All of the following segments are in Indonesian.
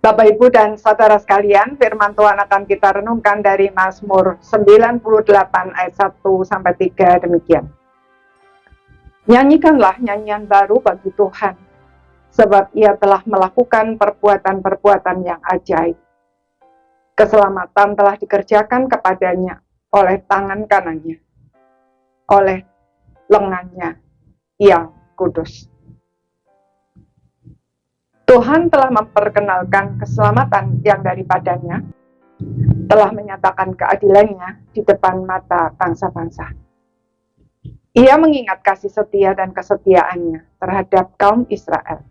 Bapak, Ibu, dan Saudara sekalian, firman Tuhan akan kita renungkan dari Mazmur 98 ayat 1-3 demikian. Nyanyikanlah nyanyian baru bagi Tuhan, sebab Ia telah melakukan perbuatan-perbuatan yang ajaib. Keselamatan telah dikerjakan kepadanya oleh tangan kanannya, oleh lengannya yang kudus. Tuhan telah memperkenalkan keselamatan yang daripadanya, telah menyatakan keadilannya di depan mata bangsa-bangsa. Ia mengingat kasih setia dan kesetiaannya terhadap kaum Israel.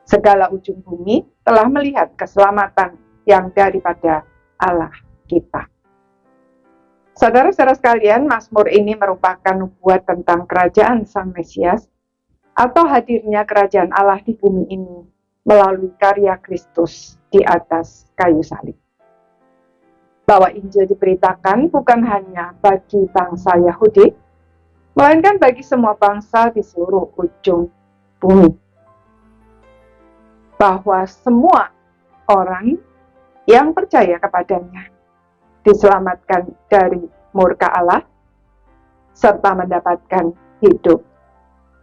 Segala ujung bumi telah melihat keselamatan yang daripada Allah kita. Saudara-saudara sekalian, Mazmur ini merupakan nubuat tentang kerajaan Sang Mesias atau hadirnya kerajaan Allah di bumi ini melalui karya Kristus di atas kayu salib. Bahwa Injil diberitakan bukan hanya bagi bangsa Yahudi, melainkan bagi semua bangsa di seluruh ujung bumi. Bahwa semua orang yang percaya kepadanya diselamatkan dari murka Allah serta mendapatkan hidup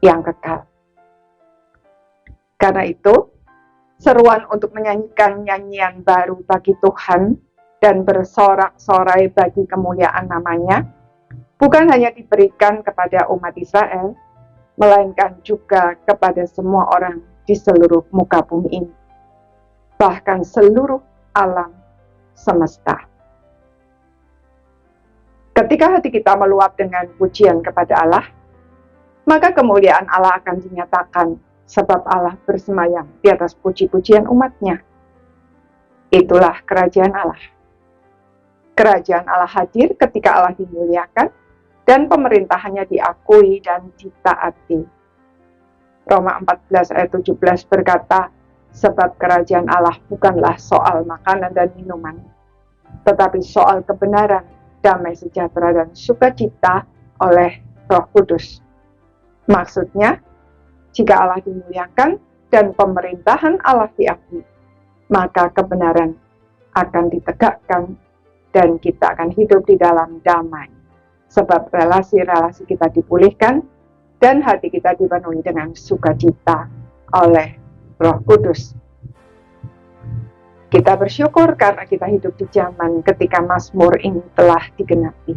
yang kekal. Karena itu, seruan untuk menyanyikan nyanyian baru bagi Tuhan dan bersorak-sorai bagi kemuliaan namanya bukan hanya diberikan kepada umat Israel, melainkan juga kepada semua orang di seluruh muka bumi ini, bahkan seluruh alam semesta. Ketika hati kita meluap dengan pujian kepada Allah, maka kemuliaan Allah akan dinyatakan, sebab Allah bersemayam di atas puji-pujian umatnya. Itulah kerajaan Allah. Kerajaan Allah hadir ketika Allah dimuliakan dan pemerintahannya diakui dan ditaati. Roma 14 ayat 17 berkata, sebab kerajaan Allah bukanlah soal makanan dan minuman, tetapi soal kebenaran, damai sejahtera dan sukacita oleh Roh Kudus. Maksudnya, jika Allah dimuliakan dan pemerintahan Allah diakui, maka kebenaran akan ditegakkan dan kita akan hidup di dalam damai. Sebab relasi-relasi kita dipulihkan dan hati kita dipenuhi dengan sukacita oleh Roh Kudus. Kita bersyukur karena kita hidup di zaman ketika Mazmur ini telah digenapi.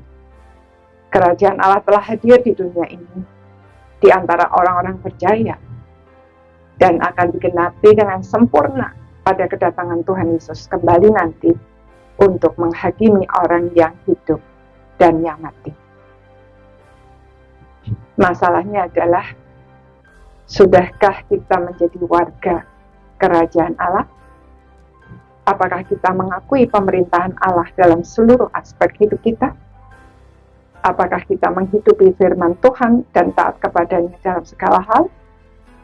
Kerajaan Allah telah hadir di dunia ini di antara orang-orang percaya dan akan digenapi dengan sempurna pada kedatangan Tuhan Yesus kembali nanti untuk menghakimi orang yang hidup dan yang mati. Masalahnya adalah, sudahkah kita menjadi warga kerajaan Allah? Apakah kita mengakui pemerintahan Allah dalam seluruh aspek hidup kita? Apakah kita menghidupi firman Tuhan dan taat kepadanya dalam segala hal?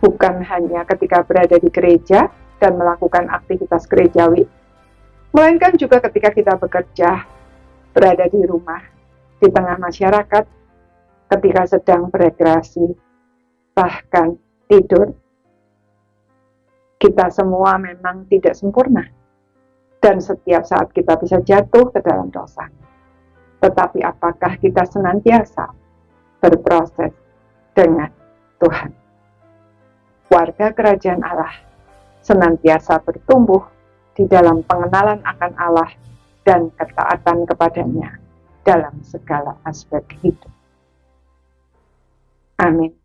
Bukan hanya ketika berada di gereja dan melakukan aktivitas gerejawi, melainkan juga ketika kita bekerja, berada di rumah, di tengah masyarakat, ketika sedang berekreasi, bahkan tidur. Kita semua memang tidak sempurna, dan setiap saat kita bisa jatuh ke dalam dosa. Tetapi apakah kita senantiasa berproses dengan Tuhan? Warga kerajaan Allah senantiasa bertumbuh di dalam pengenalan akan Allah dan ketaatan kepadanya dalam segala aspek hidup. Amin.